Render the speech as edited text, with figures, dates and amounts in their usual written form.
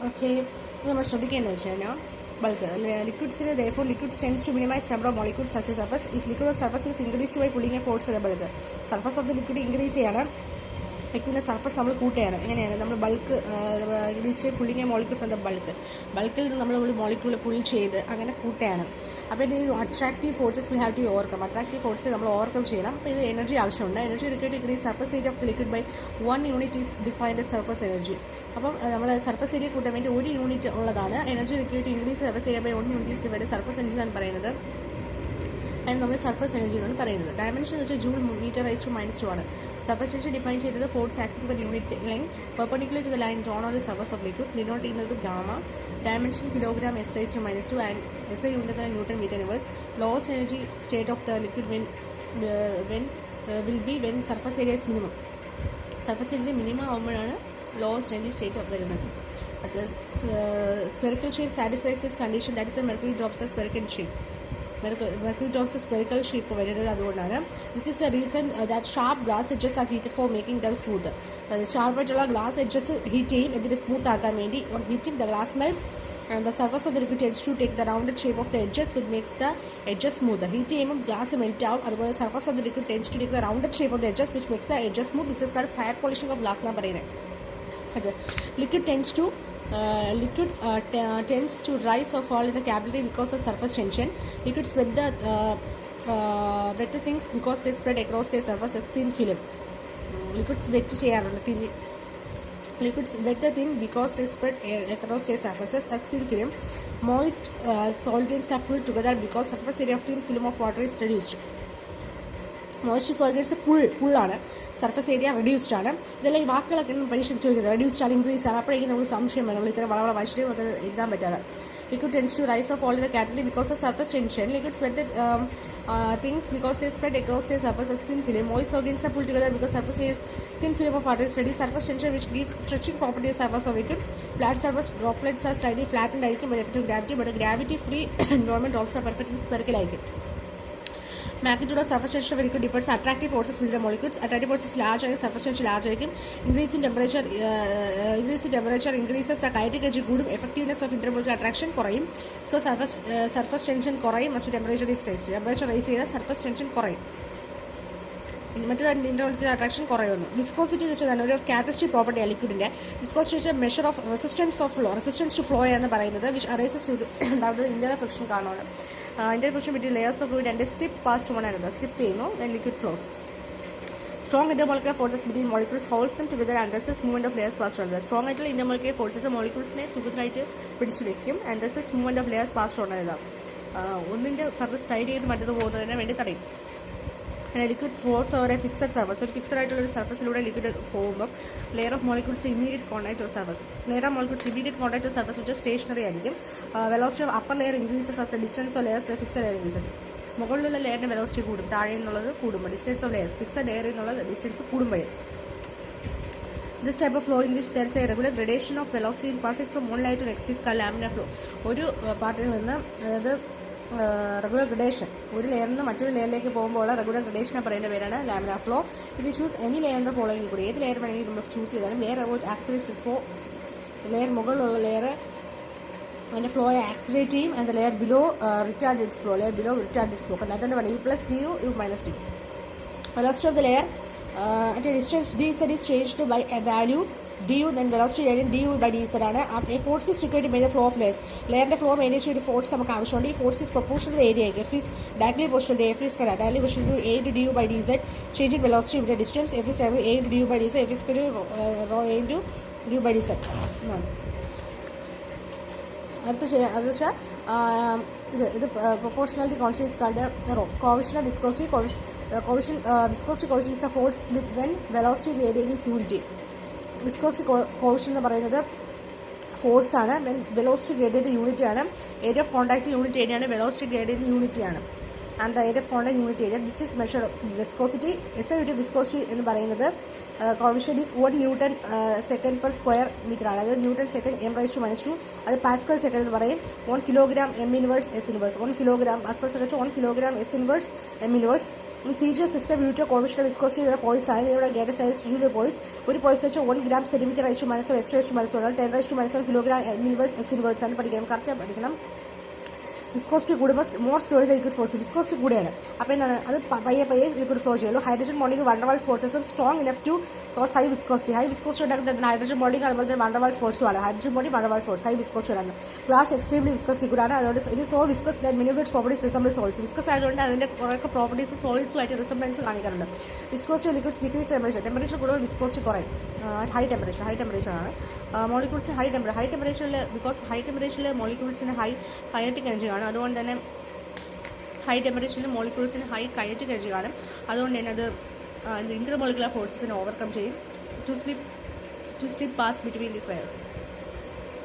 Okay, നമ്മൾ ശ്രദ്ധിക്കേണ്ടത് വെച്ച് കഴിഞ്ഞാൽ bulk ലിക്വിഡ്സിന് therefore liquids tends to minimize number of molecules as a surface. If liquid or surface is increased by pulling a force of the bulk, surface of the liquid increase ചെയ്യാണ്, ലിക്വിഡിൻ്റെ surface നമ്മൾ കൂട്ടുകയാണ്. എങ്ങനെയാണ് നമ്മൾ bulk increase pulling molecule from the ബൾക്കിൽ നിന്ന് നമ്മൾ molecule pull ചെയ്ത് അങ്ങനെ കൂട്ടുകയാണ്. അപ്പോൾ ഇത് attractive forces will have to overcome. Attractive force നമ്മൾ ഓവർകം ചെയ്യണം. അപ്പോൾ ഇത് എനർജി ആവശ്യമുണ്ട്. Energy required to increase surface area of the liquid by 1 unit is defined surface energy. അപ്പം നമ്മൾ സർഫസ് ഏരിയ കൂട്ടാൻ വേണ്ടി 1 യൂണിറ്റ് ഉള്ളതാണ്. Energy required to increase surface area by 1 unit is divide surface energy എന്നാണ് പറയുന്നത്. അതിന് നമ്മൾ സർഫസ് എനർജി എന്നാണ് പറയുന്നത്. ഡയമെൻഷൻ എന്ന് വെച്ചാൽ ജൂൾ മീറ്റർ റൈസ് ടു -2 ആണ്. സർഫസ് ടെൻഷൻ ഡിഫൈൻ ചെയ്തത് force acting per unit length perpendicular to the line drawn on the surface of liquid denote ചെയ്യുന്നത് gamma. Dimension kilogram S raise to -2 and S I unit newton metre inverse. Lowest energy state of the liquid will be when surface area is minimum. Surface area minimum ആകുമ്പോഴാണ് lowest energy state വരുന്നത്. Spherical shape satisfies this condition, that is a mercury drops A spherical shape. Mercury drops a spherical shape വരുന്നത് അതുകൊണ്ടാണ്. This is a reason that sharp glass edges are heated for making them smooth. ഷാർപ്പായിട്ടുള്ള glass edges heat ചെയ്യും എന്നിട്ട് smooth ആക്കാൻ വേണ്ടി. On heating the glass melts and the surface of the liquid tends to take the rounded shape of the edges which makes the edges smooth. Heat ചെയ്യുമ്പോൾ glass melt ആവും. അതുപോലെ surface of the liquid tends to take the rounded shape of the edges which makes the edges smooth. This is called fire polishing of glass എന്നാണ് പറയുന്നത്. Liquid tends to rise or fall in the capillary because of surface tension. Liquids wet the wetter things because they spread across their surface as thin film. Liquids wet ചെയ്യാറുണ്ട്. Liquids wet the thin because they spread across their surfaces as thin film. Moist solvents are pulled together because surface area of thin film of water is reduced. Moist solvents പുള്ളാണ്, surface area reduced ആണ്. ഇതെല്ലാം ഈ വാക്കുകളൊക്കെ പരീക്ഷയ്ക്ക് ചോദിക്കുന്നത്. Reduced ആണ്, increase ആണ്. അപ്പോഴേക്കും നമുക്ക് സംശയം വേണം, നമ്മൾ ഇത്ര വളരെ വായിച്ചിട്ട് അത് എഴുതാൻ പറ്റാതെ. Liquid tends to rise or fall in the capillary because of surface tension. Liquids wet things because they spread across their surface as thin film. Moist solvents are pulled together because surface area thin film of water is ready. Surface tension which gives stretching property of surface of liquid. Flat surface droplets are slightly flattened ആയിരിക്കും by effect of gravity, but a gravity free environment drops are perfectly spherical ആയിരിക്കും. Magnitude of surface tension of liquid depends on attractive forces with the molecules. Attractive forces large and surface tension large ആയിരിക്കും. Increase in temperature increases the kinetic energy കൂടും. Effectiveness of intermolecular attraction കുറയും. So surface tension കുറയും. മറ്റ് temperature is raised. Temperature raise ചെയ്താൽ surface tension കുറയും. മറ്റൊരു intermolecular attraction കുറയുന്നു. Viscosity എന്ന് വെച്ചാൽ ഒരു ക്യാരക്ടറിസ്റ്റിക് പ്രോപ്പർട്ടി ലിക്വിഡിന്റെ. വിസ്കോസിറ്റി വെച്ചാൽ measure of resistance to flow എന്ന് പറയുന്നത് വിച്ച് അറൈസസ് ഉണ്ടാകുന്നത് ഇന്റർണൽ ഫ്രിക്ഷൻ കാരണമാണ്. Internal friction between layers of fluid and slip past one another. Slip ചെയ്യുന്നു when liquid flows. Strong intermolecular forces between molecules holds them together and thus movement of layers past one another. Strong ആയിട്ടുള്ള intermolecular forces മോളിക്യൂൾസിനെ തുകത്തായിട്ട് പിടിച്ചു വെക്കും and thus movement of layers past one another. ഒന്നിന്റെ പുറത്ത് slide ചെയ്ത് മറ്റത് പോകുന്നതിന് വേണ്ടി തടയും. Liquid flows over a fixed surface. ഒരു ഫിക്സഡ് ആയിട്ടുള്ള ഒരു സർഫസിലൂടെ ലിക്വിഡ് പോകുമ്പോൾ layer of molecules immediate contact of surface. Layer of molecules immediate contact of surface വെച്ചാൽ സ്റ്റേഷനറി ആയിരിക്കും. Velocity of upper layer increases as the distance of layers fixed layer increases. മുകളിലുള്ള ലെയറിന്റെ velocity കൂടും, താഴെ നിന്നുള്ളത് കൂടുമ്പോൾ. ഡിസ്റ്റൻസ് ഓഫ് ലെയേഴ്സ് ഫിക്സഡ് ലെയറിൽ നിന്നുള്ള distance കൂടുമ്പോഴേ. This type of flow in which there is a regular gradation of velocity in passing from one layer to next is called laminar flow. ഒരു പാർട്ടിൽ നിന്ന് അതായത് റെഗുലർ ഗ്രഡേഷൻ ഒരു ലെയറിൽ നിന്ന് മറ്റൊരു ലെയറിലേക്ക് പോകുമ്പോൾ റെഗുലർ ഗ്രഡേഷനെ പറയുന്ന പേരാണ് laminar flow. If you choose any layer എന്ന ഫോളോയിങ് കൂടി ഏത് ലെയർ വേണമെങ്കിൽ നമ്മൾ ചൂസ് ചെയ്താലും layer about accelerates flow. Layer മുകളിലുള്ള ലെയർ അതിൻ്റെ ഫ്ലോയെ ആക്സിലേറ്റ് ചെയ്യും. And layer below retard its flow. Layer below retard its flow. കാരണം അതുകൊണ്ട് വേണം u plus d u minus d. Velocity of the layer at a distance dz is changed by a value du, then velocity gradient du by dz ആണ്. A force is required to measure the flow of layers. ലെയറിന്റെ flow manage ചെയ്ത് force നമുക്ക് ആവശ്യമുണ്ട്. ഈ force is proportional to area. F is directly proportional to F is directly proportional to A into du by dz. Change in velocity with the distance. F is A into du by dz. F is rho A into du by dz. അത് വെച്ചാൽ ഇത് proportionality constant is called rho. Coefficient of viscosity viscosity coefficient is a force with when velocity gradient is unity. Viscosity coefficient എന്ന് പറയുന്നത് force ആണ് when velocity gradient unity ആണ്. Area of contact unit area ആണ്. Velocity gradient unity ആണ്. And the area of contact unit area this is measure viscosity. S I viscosity എന്ന് പറയുന്നത് coefficient is 1 newton second per square metre ആണ്. അതായത് newton second m⁻². അത് Pascal second എന്ന് പറയും. 1 kilogram m inverse s inverse. 1 kilogram pascal second 1 kilogram s inverse m inverse CGS system യൂറ്റോ കോവിഷ്ണ viscosity ചെയ്ത പോയിസ് ആണ്. ഇവിടെ ഗേറ്റ് സൈസ് ജൂലിയ പോയിസ് ഒരു പോയിസ് വെച്ച് 1 gram centimetre raise to minus S raise to minus 10 raise to minus kilogram inverse S inverse ആണ് പഠിക്കണം. കറക്റ്റ് പഠിക്കണം. വിസ്കോസിറ്റി കൂടുമ്പോൾ more story the liquid force. Viscosity കൂടെയാണ്. അപ്പോൾ എന്താണ് അത് പയ്യെ ലിക്വിഡ് ഫ്ലോ ചെയ്യുള്ളൂ. ഹൈഡ്രജൻ മോളിക്യൂൾ വണ്ടർവാൾ സ്പോർട്സും strong enough to cause high viscosity. High viscosity ഉണ്ടാക്കുന്നത് ഹൈഡ്രജൻ മോളിക്യൂൾ അതുപോലെ തന്നെ വണ്ടർവാൾ സ്പോർട്സും ആണ്. ഹൈഡ്രജൻ മോളി വണ്ടർവാൾ സ്പോർട്സ് ഹൈ വിസ്കോസിറ്റി ആണ്. ഗ്ലാസ് എക്സ്ട്രീംലി വിസ്കോസിറ്റി കൂടാണ്. അതുകൊണ്ട് ഇത് so viscous that many of its properties resemble solids. Viscous ആയതുകൊണ്ട് അതിന്റെ കുറേ പ്രോപ്പർട്ടീസ് സോളിഡ്സുമായിട്ട് റിസംബ്ലൻസ് കാണിക്കാറുണ്ട്. വിസ്കോസിറ്റി ലിക്വിഡ്സ് ഡിക്രീസ് ടെമ്പറേച്ചർ കൂടുതൽ വിസ്കോസിറ്റി കുറയും. ഹൈ ടെമ്പറേച്ചർ ആണ്. മോളിക്യൂൾസ് ഹൈ ടെമ്പറേച്ചറിൽ ബിക്കോസ് ഹൈ ടെമ്പറേച്ചറിൽ മോളിക്യൂൾസിന് ഹൈ കൈനറ്റിക് എനർജി ആണ്. അതുകൊണ്ട് തന്നെ ഹൈ ടെമ്പറേച്ചറിൽ മോളിക്യൂൾസിന് ഹൈ കൈനറ്റിക് എനർജി കാണും. അതുകൊണ്ട് തന്നെ അത് ഇന്റർമോളിക്കുലർ ഫോഴ്സസിനെ ഓവർകം ചെയ്യും. To slip pass between these layers.